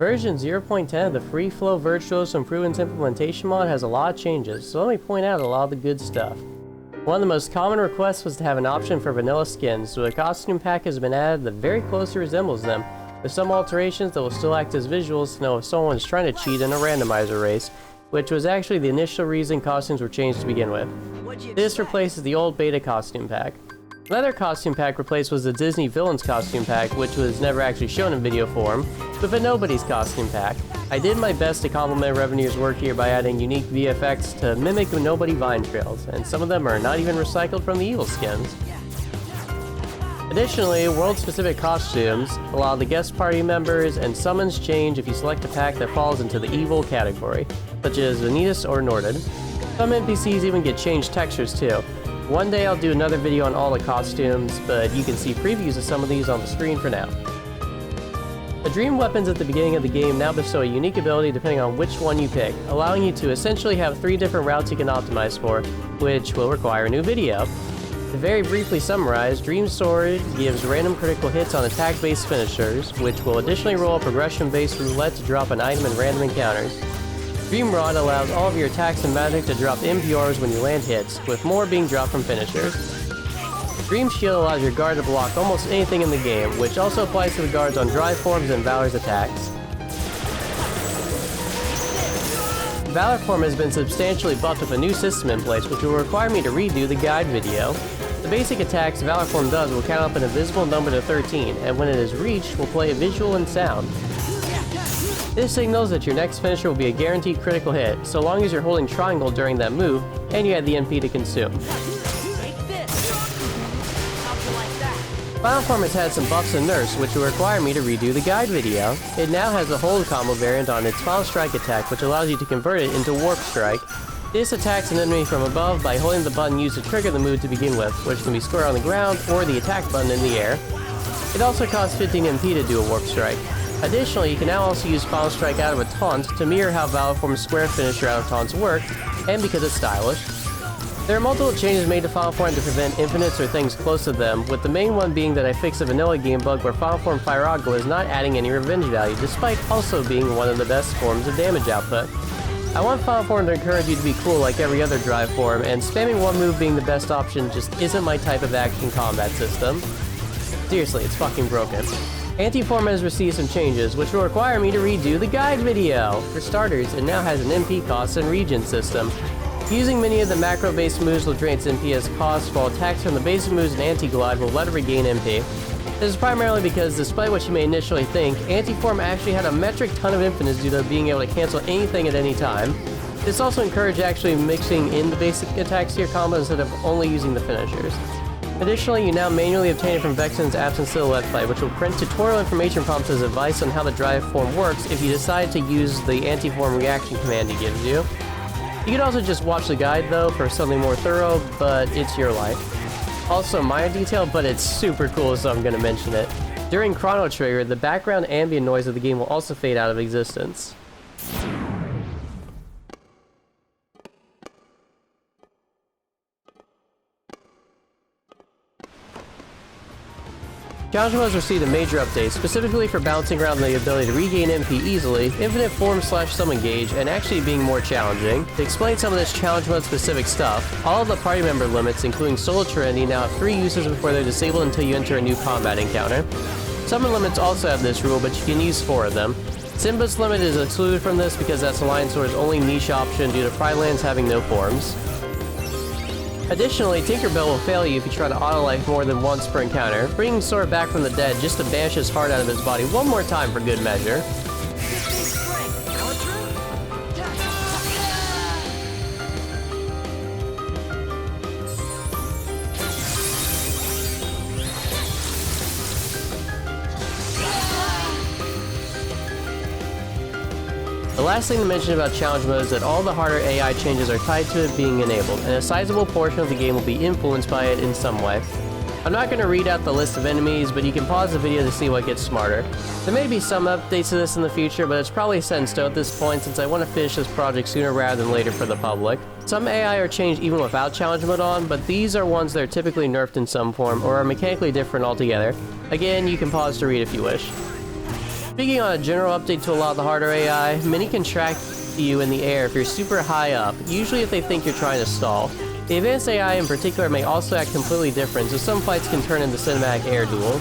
Version 0.10 of the Free Flow Virtuoso Improvements Implementation mod has a lot of changes, so let me point out a lot of the good stuff. One of the most common requests was to have an option for vanilla skins, so a costume pack has been added that very closely resembles them, with some alterations that will still act as visuals to know if someone is trying to cheat in a randomizer race, which was actually the initial reason costumes were changed to begin with. This replaces the old beta costume pack. Another costume pack replaced was the Disney Villains costume pack, which was never actually shown in video form, with a Nobody's costume pack. I did my best to compliment Revenue's work here by adding unique VFX to mimic Nobody vine trails, and some of them are not even recycled from the evil skins. Additionally, world-specific costumes allow the guest party members, and summons change if you select a pack that falls into the evil category, such as Vanitas or Norded. Some NPCs even get changed textures too. One day I'll do another video on all the costumes, but you can see previews of some of these on the screen for now. The dream weapons at the beginning of the game now bestow a unique ability depending on which one you pick, allowing you to essentially have 3 different routes you can optimize for, which will require a new video. To very briefly summarize, Dream Sword gives random critical hits on attack-based finishers, which will additionally roll a progression-based roulette to drop an item in random encounters. Dream Rod allows all of your attacks and magic to drop NPRs when you land hits, with more being dropped from finishers. Dream Shield allows your guard to block almost anything in the game, which also applies to the guards on Drive Forms and Valor's attacks. Valor Form has been substantially buffed with a new system in place, which will require me to redo the guide video. The basic attacks Valor Form does will count up an invisible number to 13, and when it is reached, will play a visual and sound. This signals that your next finisher will be a guaranteed critical hit, so long as you're holding triangle during that move, and you have the MP to consume. Final Form has had some buffs and nerfs, which will require me to redo the guide video. It now has a hold combo variant on its Final Strike attack, which allows you to convert it into Warp Strike. This attacks an enemy from above by holding the button used to trigger the move to begin with, which can be square on the ground or the attack button in the air. It also costs 15 MP to do a Warp Strike. Additionally, you can now also use Final Strike out of a taunt to mirror how Valor Form's square finisher out of taunts work, and because it's stylish. There are multiple changes made to Final Form to prevent infinites or things close to them, with the main one being that I fixed a vanilla game bug where Final Form Firagua is not adding any revenge value, despite also being one of the best forms of damage output. I want Final Form to encourage you to be cool like every other drive form, and spamming one move being the best option just isn't my type of action combat system. Seriously, it's fucking broken. Anti-Form has received some changes, which will require me to redo the guide video. For starters, it now has an MP cost and regen system. Using many of the macro-based moves will drain its MP as cost, while attacks from the basic moves and anti-glide will let it regain MP. This is primarily because, despite what you may initially think, Anti-Form actually had a metric ton of infinites due to being able to cancel anything at any time. This also encouraged actually mixing in the basic attacks to your combo instead of only using the finishers. Additionally, you now manually obtain it from Vexen's Absence Silhouette Fight, which will print tutorial information prompts as advice on how the drive form works if you decide to use the anti-form reaction command he gives you. You can also just watch the guide though for something more thorough, but it's your life. Also, minor detail, but it's super cool, so I'm going to mention it. During Chrono Trigger, the background ambient noise of the game will also fade out of existence. Challenge modes received a major update, specifically for bouncing around the ability to regain MP easily, infinite form/summon gauge, and actually being more challenging. To explain some of this challenge mode specific stuff, all of the party member limits, including Solo Trinity, now have 3 uses before they're disabled until you enter a new combat encounter. Summon limits also have this rule, but you can use 4 of them. Simba's limit is excluded from this because that's Alliance Sword's only niche option due to Pride Lands having no forms. Additionally, Tinkerbell will fail you if you try to auto-life more than once per encounter, bringing Sora back from the dead just to banish his heart out of his body one more time for good measure. The last thing to mention about challenge mode is that all the harder AI changes are tied to it being enabled, and a sizable portion of the game will be influenced by it in some way. I'm not going to read out the list of enemies, but you can pause the video to see what gets smarter. There may be some updates to this in the future, but it's probably set in stone at this point since I want to finish this project sooner rather than later for the public. Some AI are changed even without challenge mode on, but these are ones that are typically nerfed in some form or are mechanically different altogether. Again, you can pause to read if you wish. Speaking on a general update to a lot of the harder AI, many can track you in the air if you're super high up, usually if they think you're trying to stall. The advanced AI in particular may also act completely different, so some fights can turn into cinematic air duels.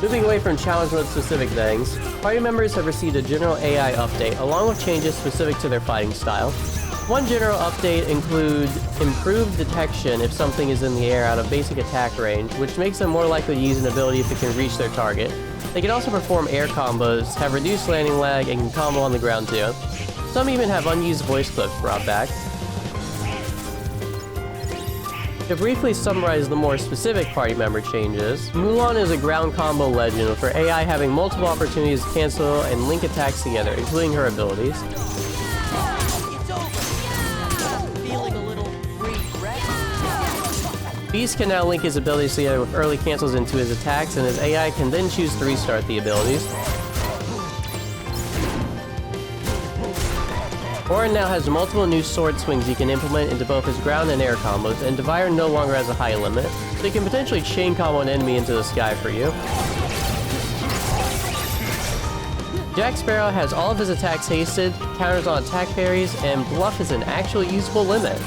Moving away from challenge mode specific things, party members have received a general AI update along with changes specific to their fighting style. One general update includes improved detection if something is in the air out of basic attack range, which makes them more likely to use an ability if it can reach their target. They can also perform air combos, have reduced landing lag, and can combo on the ground too. Some even have unused voice clips brought back. To briefly summarize the more specific party member changes, Mulan is a ground combo legend with her AI having multiple opportunities to cancel and link attacks together, including her abilities. Beast can now link his abilities together with early cancels into his attacks, and his AI can then choose to restart the abilities. Orin now has multiple new sword swings he can implement into both his ground and air combos, and Devire no longer has a high limit, so he can potentially chain combo an enemy into the sky for you. Jack Sparrow has all of his attacks hasted, counters on attack parries, and bluff is an actual usable limit.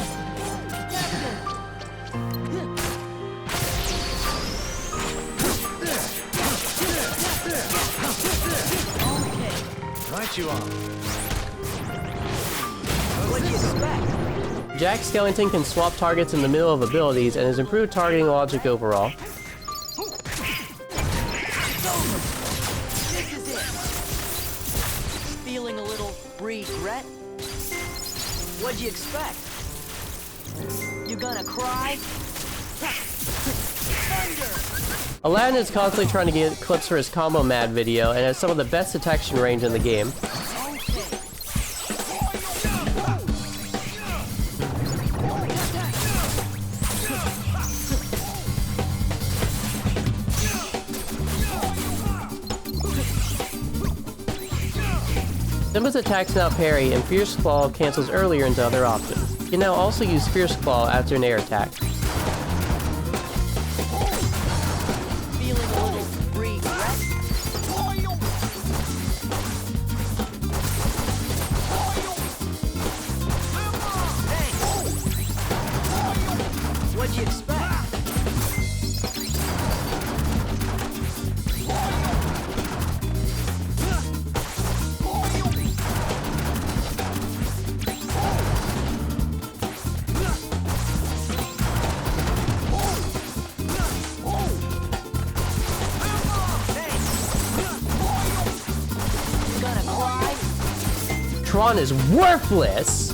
Right you are. Jack Skellington can swap targets in the middle of abilities and has improved targeting logic overall. Feeling a little regret? What'd you expect? You gonna cry? Thunder! Aladdin is constantly trying to get clips for his combo mad video and has some of the best detection range in the game. Simba's attacks now parry, and Fierce Claw cancels earlier into other options. You can now also use Fierce Claw after an air attack. Feeling a little regret? Thanks. What'd you expect? Tron is worthless!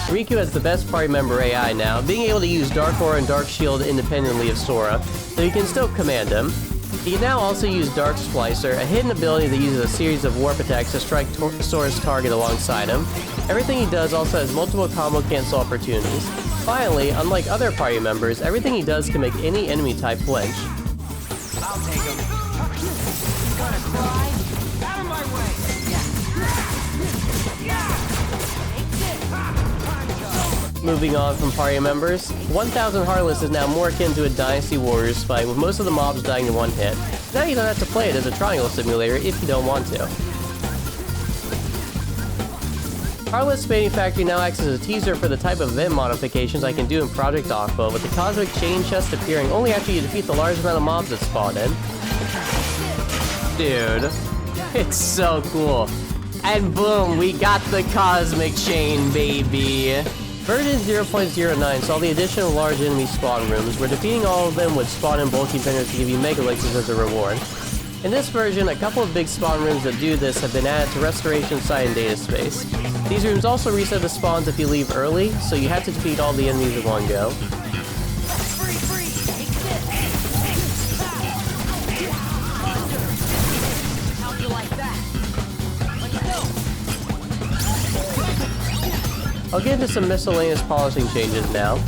Riku has the best party member AI now, being able to use Dark Aura and Dark Shield independently of Sora, so you can still command him. He can now also use Dark Splicer, a hidden ability that uses a series of warp attacks to strike Sora's target alongside him. Everything he does also has multiple combo cancel opportunities. Finally, unlike other party members, everything he does can make any enemy type flinch. I'll take him. You gonna cry? Out of my way! Moving on from party members, 1000 Heartless is now more akin to a Dynasty Warriors fight, with most of the mobs dying in one hit. Now you don't have to play it as a triangle simulator if you don't want to. Heartless Spading Factory now acts as a teaser for the type of event modifications I can do in Project Aqua, with the Cosmic Chain Chest appearing only after you defeat the large amount of mobs that spawn in. Dude, it's so cool. And boom, we got the Cosmic Chain, baby! Version 0.09 saw the addition of large enemy spawn rooms, where defeating all of them would spawn in bulky vendors to give you Mega Elixirs as a reward. In this version, a couple of big spawn rooms that do this have been added to Restoration Site and Data Space. These rooms also reset the spawns if you leave early, so you have to defeat all the enemies in one go. I'll get into some miscellaneous polishing changes now.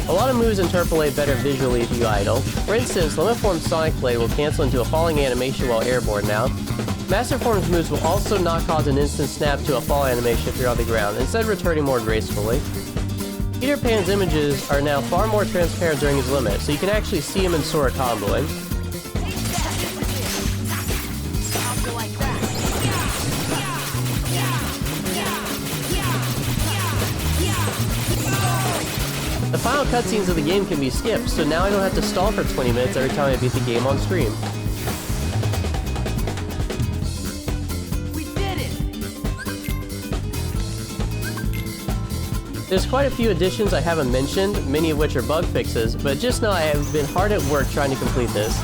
A lot of moves interpolate better visually if you idle. For instance, Limit Form Sonic Blade will cancel into a falling animation while airborne now. Master Form's moves will also not cause an instant snap to a fall animation if you're on the ground, instead returning more gracefully. Peter Pan's images are now far more transparent during his limit, so you can actually see him in Sora comboing. The final cutscenes of the game can be skipped, so now I don't have to stall for 20 minutes every time I beat the game on stream. We did it! There's quite a few additions I haven't mentioned, many of which are bug fixes, but just know I have been hard at work trying to complete this.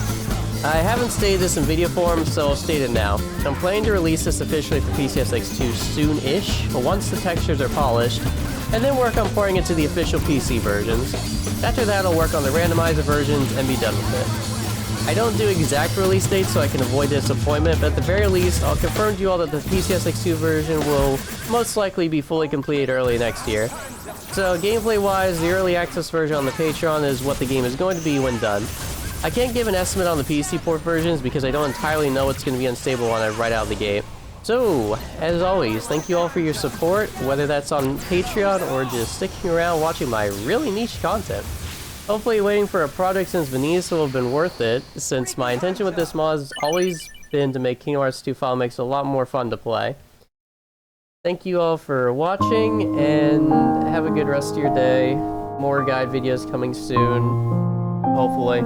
I haven't stated this in video form, so I'll state it now. I'm planning to release this officially for PCSX2 soon-ish, but once the textures are polished, and then work on porting it to the official PC versions. After that, I'll work on the randomizer versions and be done with it. I don't do exact release dates so I can avoid disappointment, but at the very least, I'll confirm to you all that the PCSX2 version will most likely be fully completed early next year. So gameplay-wise, the early access version on the Patreon is what the game is going to be when done. I can't give an estimate on the PC port versions because I don't entirely know what's going to be unstable on it right out of the gate. So, as always, thank you all for your support, whether that's on Patreon or just sticking around watching my really niche content. Hopefully waiting for a project since Vanitas will have been worth it, since my intention with this mod has always been to make Kingdom Hearts 2 File Mix a lot more fun to play. Thank you all for watching, and have a good rest of your day. More guide videos coming soon, hopefully.